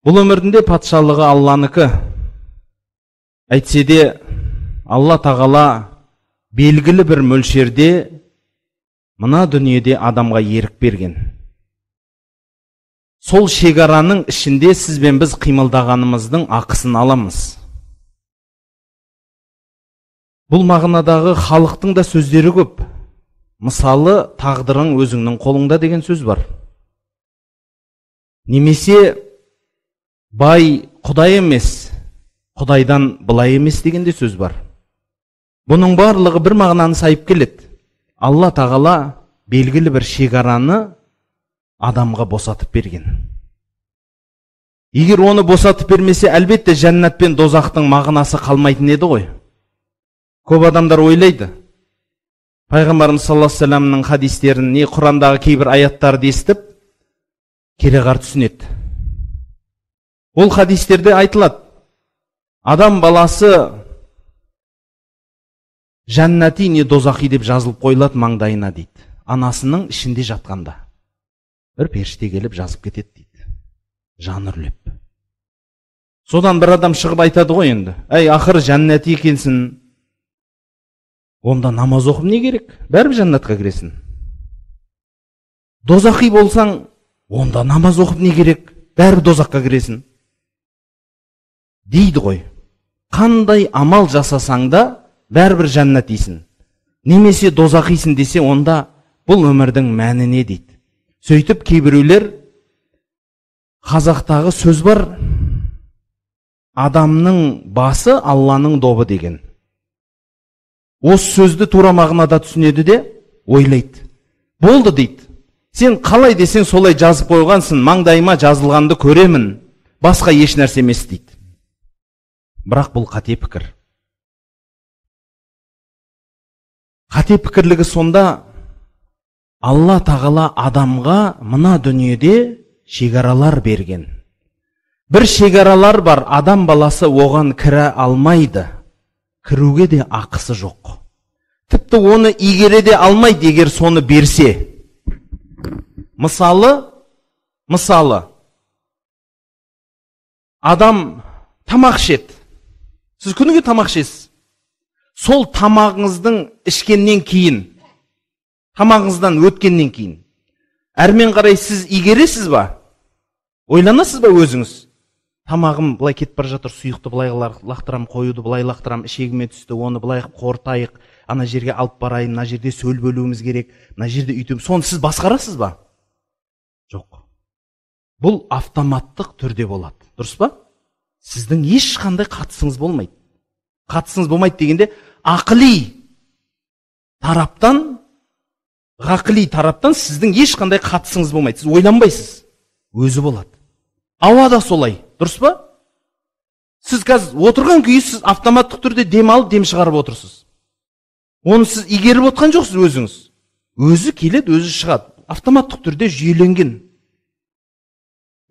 Бұл өмірінде патшалығы Алланыкі. Әйтсе де, Алла тағала белгілі бір мөлшерде мына дүниеде адамға ерік берген. Сол шекараның ішінде сіз бен біз қимылдағанымыздың ақысын аламыз. Бұл мағынадағы халықтың да сөздері көп. Мысалы, тағдырың өзіңнің қолыңда деген сөз бар. Немесе бай құдай емес, құдайдан былай емес деген де сөз бар. Бұның барлығы бір мағынаны сайып келеді. Алла тағала белгілі бір шекараны адамға босатып берген. Егер оны босатып бермесе, әлбетте жәннат пен дозақтың мағынасы қалмайтын еді ғой. Көп адамдар ойлайды. Пайғамбарымыз саллаллаху алейхи ва салламның хадистерін, не Құрандағы кейбір аяттарды естіп, кереғар түсінеді. Ол хадистерде айтылады, адам баласы жәннати не дозақи деп жазылып қойылады маңдайына дейді. Анасының ішінде жатқанда. Бір періште келіп жазып кетеді дейді. Жан үрлеп. Содан бір адам шығып айтады ғой енді. Әй, ақыры жәннати екенсің. Онда намаз оқып не керек? Бәрібір жәннатқа кіресің. Дозақи болсаң, онда намаз оқып не керек? Бәрібір дозаққа кіресің. Дейді ғой. Қандай амал жасасаң да, бәрібір жәннатисің. Немесе дозақисың десе, онда бұл өмірдің мәні не дейді. Сөйтіп кейбіреулер қазақтағы сөз бар, адамның басы Алланың добы деген. Осы сөзді тура мағынада түсінеді де ойлайды. Болды дейді. Сен қалай десең солай жазып қойғансың, маңдайыма жазылғанды көремін, басқа еш нәрсе емес дейді. Бірақ бұл қате пікір. Қате пікірлігі сонда, Алла тағала адамға мына дүниеде шекаралар берген. Бір шекаралар бар, адам баласы оған кіре алмайды. Кіруге де ақысы жоқ. Тіпті оны игере де алмайды, егер соны берсе. Мысалы, адам тамақ ішеді. Сіз күніге тамақ ішесіз. Сол тамағыңыздың ішкеннен кейін, тамағыңыздан өткеннен кейін, әрмен қарай сіз игересіз ба? Ойланасыз ба өзіңіз? Тамағым былай кетіп бара жатыр, сұйықты былай лақтырам, қоюды былай лақтырам, ішегіме түсті, оны былай қортайық, ана жерге алып барайын, мына жерде сөл бөлуіміз керек, мына жерде үйтем. Соны сіз басқарасыз ба? Жоқ. Бұл автоматтық түрде болады. Дұрыс па? Сіздің ешқандай қатысыңыз болмайды. Қатысыңыз болмайды дегенде, ғақли тараптан сіздің ешқандай қатысыңыз болмайды. Сіз ойланбайсыз. Өзі болады. Ауа да солай. Дұрыс па? Сіз қазір отырған күйі сіз автоматтық түрде дем алып, дем шығарып отырсыз. Оны сіз игеріп отқан жоқсыз өзіңіз. Өзі келеді, өзі шығады. Автоматтық түрде жүйеленген.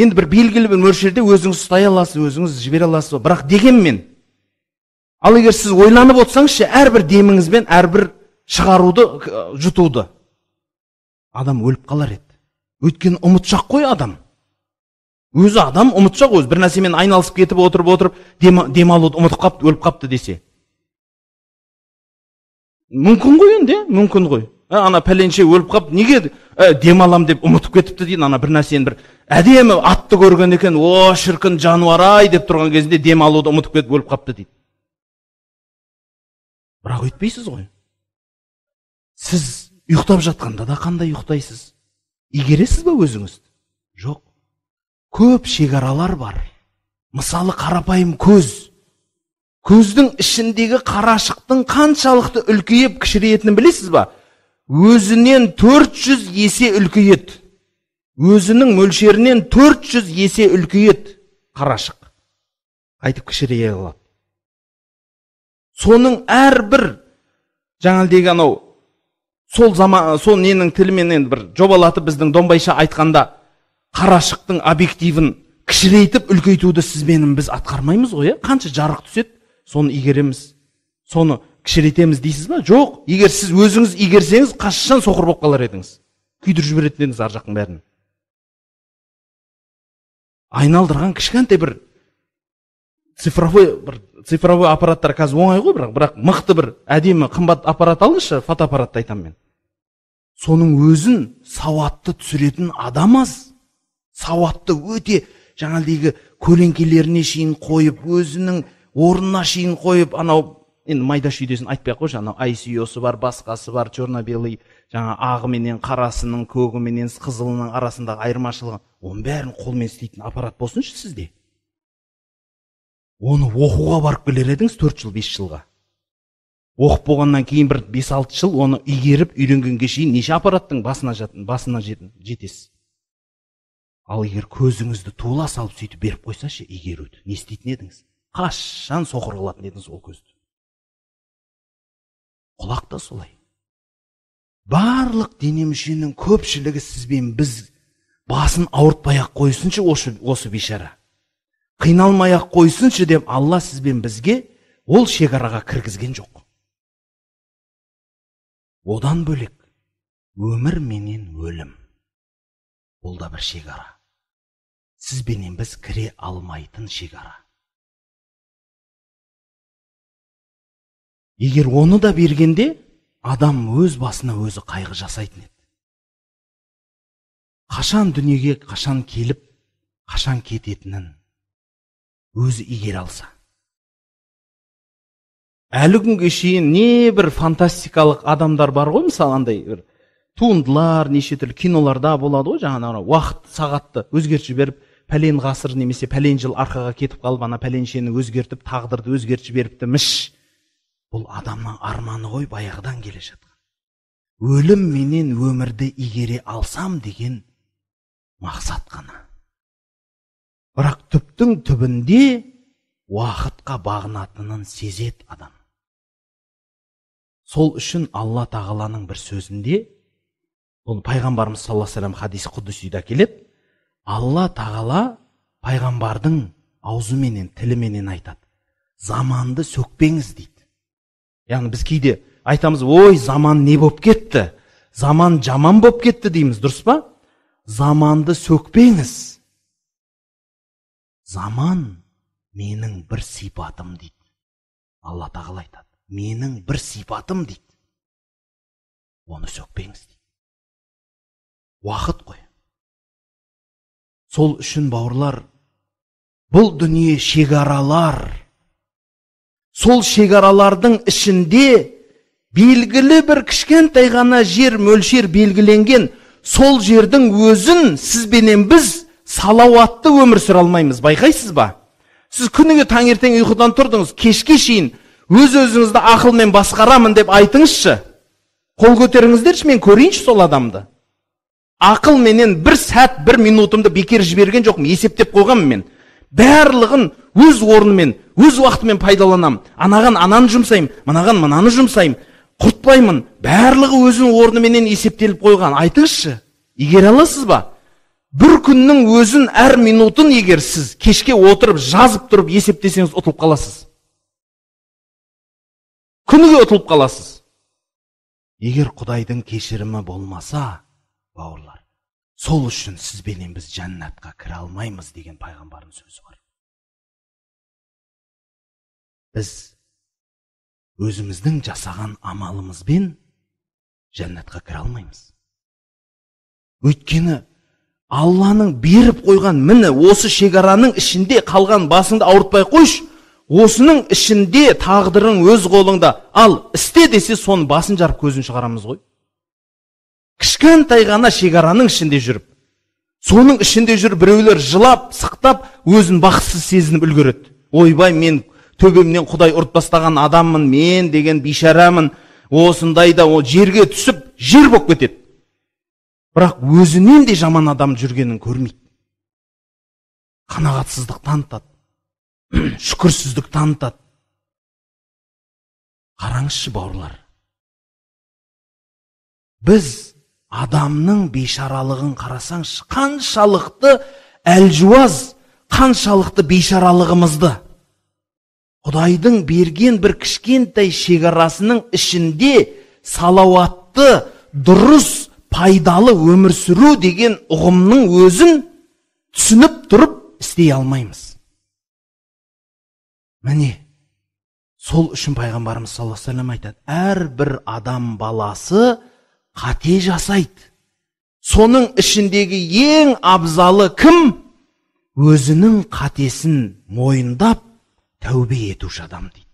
Енді бір белгілі бір мөлшерде өзіңіз ұстай аласыз, өзіңіз жібере аласыз. Бірақ дегенмен, ал егер сіз ойланып отырсаңызшы, әрбір деміңізбен әрбір шығаруды, жұтуды, адам өліп қалар еді. Өйткені ұмытшақ қой адам. Өзі адам ұмытшақ, өзі бір нәрсемен айналысып кетіп отырып, дем алуды ұмытып қапты, өліп қапты десе. Мүмкін ғой енді, мүмкін ғой. Ана пәленше өліп қапты, неге дем алам деп ұмытып кетіпті дейін, ана бір нәрсені бір әдемі атты көрген екен, о шіркін жануар-ай деп тұрған кезінде дем алуды ұмытып кетіп өліп қапты дейді. Бірақ өйтпейсіз ғой. Сіз ұйықтап жатқанда да қандай ұйықтайсыз? Игересіз ба өзіңізді? Жоқ. Көп шекаралар бар. Мысалы, қарапайым көз. Көздің ішіндегі қарашықтың қаншалықты үлкейіп кішірейтінін білесіз ба? Өзінен 400 есе үлкейеді. Өзінің мөлшерінен 400 есе үлкейеді қарашық. Қайтып кішірейе алады. Соның әрбір жаңалдегі анау сол ненің тілімен енді бір жобалатып біздің домбайша айтқанда қарашықтың объективін кішірейтіп үлкейтуді сіз менің біз атқармаймыз ғой, қанша жарық түседі, соны игереміз, соны кішірейтеміз дейсіз ба? Жоқ. Егер сіз өзіңіз игерсеңіз, қашан соқыр болып қалар едіңіз. Күйдіріп жіберетін едіңіз ар жақтың бәрін. айналдырған кішкентай бір цифровой аппараттар қазір оңай ғой, бірақ мықты бір әдемі қымбат аппарат алыңызшы, фотоаппаратты айтам мен. Соның өзін сауатты түсіретін адам аз. Сауатты өте жаңалдегі көлеңкелеріне шейін қойып, өзінің орнына шейін қойып, анау енді майда шүйдесін айтпай ақ қойшы, анау ICO-сы бар, басқасы бар, черно-белый, жаңа ағы менен қарасының, көгі менен қызылының арасындағы айырмашылығы, оның бәрін қолмен істейтін аппарат болсыншы сізде. Оны оқуға барып келер едіңіз 4 жыл, 5 жылға. Оқып болғаннан кейін бір 5-6 жыл оны игеріп үйренгенге шейін неше аппараттың басына жетесіз. Ал егер көзіңізді туыла салып сөйтіп беріп қойсашы игеруді, не істейтін едіңіз? Қашан соқыр қылатын едіңіз ол көзді? Құлақ та солай. Барлық дене мүшенің көпшілігі сізбен біз басын ауыртпай-ақ қойсыншы осы бейшара. Қиналмай-ақ қойсыншы деп Алла сізбен бізге ол шекараға кіргізген жоқ. Одан бөлек өмір менен өлім. Ол да бір шекара. Сізбенен біз кіре алмайтын шекара. Егер оны да бергенде, адам өз басына өзі қайғы жасайтын еді. Қашан дүниеге, қашан келіп, қашан кететінін өзі игере алса. Әлі күнге шейін не бір фантастикалық адамдар бар ғой, мысалы андай бір туындылар, неше түрлі киноларда болады ғой, жаңа уақыт сағатты өзгертіп жіберіп, пәлен ғасыр немесе пәлен жыл арқаға кетіп қалып, ана пәленшені өзгертіп, тағдырды өзгертіп жіберіпті міш. Бұл адамның арманы ғой, баяғыдан келе жатқан. Өлім менен өмірді игере алсам деген мақсат қана. Бірақ түптің түбінде уақытқа бағынатынын сезет адам. Сол үшін Алла тағаланың бір сөзінде, бұл пайғамбарымыз саллаллаху алейхи ва саллям хадис құддусида келеді, Алла тағала пайғамбардың аузыменен, тіліменен айтады. Заманды сөкпеңіз дейді. Яғни біз кейде айтамыз, ой, заман не боп кетті? Заман жаман боп кетті дейміз, дұрыс па? Заманды сөкпеңіз. Заман менің бір сипатым дейді. Алла тағала айтады. Менің бір сипатым дейді. Оны сөкпеңіз дейді. Уақыт қой. Сол үшін бауырлар, бұл дүние шегаралар. Сол шегаралардың ішінде белгілі бір кішкентай ғана жер мөлшер белгіленген, сол жердің өзін сізбенен біз салауатты өмір сүре алмаймыз. Байқайсыз ба? Сіз күніге таңертең ұйқыдан тұрдыңыз, кешке шейін өз-өзіңізді ақылмен басқарамын деп айтыңызшы. Қол көтеріңіздерші, мен көрейінші сол адамды. Ақыл менен бір сәт, бір минутымды бекер жіберген жоқпын, есептеп қойғанмын мен. Барлығын өз орнымен, өз уақытымен пайдаланам. Анаған ананы жұмсайым, мынаған мынаны жұмсайым. Құртпаймын. Барлығы өзінің орныменен есептеліп қойған. Айтыңызшы, игере аласыз ба? Бір күннің өзін әр минутын егер сіз кешке отырып, жазып тұрып есептесеңіз ұтылып қаласыз. Күніге ұтылып қаласыз. Егер Құдайдың кешірімі болмаса, бауырлар, сол үшін сізбенен біз жәннатқа кіре алмаймыз деген пайғамбардың сөзі бар. Біз өзіміздің жасаған амалымызбен жәннатқа кіре алмаймыз. Өйткені Алланың беріп қойған міне осы шекараның ішінде қалған, басыңды ауыртпай қойш, осының ішінде тағдырың өз қолыңда, ал істе десе соны басын жарып көзін шығарамыз ғой. Кішкентай ғана шекараның ішінде жүріп, соның ішінде жүріп біреулер жылап, сықтап, өзін бақытсыз сезініп үлгереді. Ойбай, мен төбемнен Құдай ұрып тастаған адаммын, мен деген бейшарамын, осындайда жерге түсіп, жер болып кетеді. Бірақ өзінен де жаман адам жүргенін көрмейді. Қанағатсыздық танытады, шүкірсіздік танытады. Қараңызшы бауырлар, біз адамның бейшаралығын қарасаңшы, қаншалықты әлжуаз, қаншалықты бейшаралығымызды. Құдайдың берген бір кішкентай шекарасының ішінде салауатты, дұрыс, пайдалы өмір сүру деген ұғымның өзін түсініп тұрып, істей алмаймыз. Міне, сол үшін пайғамбарымыз саллаллаху алейхи ва саллям айтады, әрбір адам баласы қате жасайды. Соның ішіндегі ең абзалы кім? Өзінің қатесін мойындап, тәубе етуші адам дейді.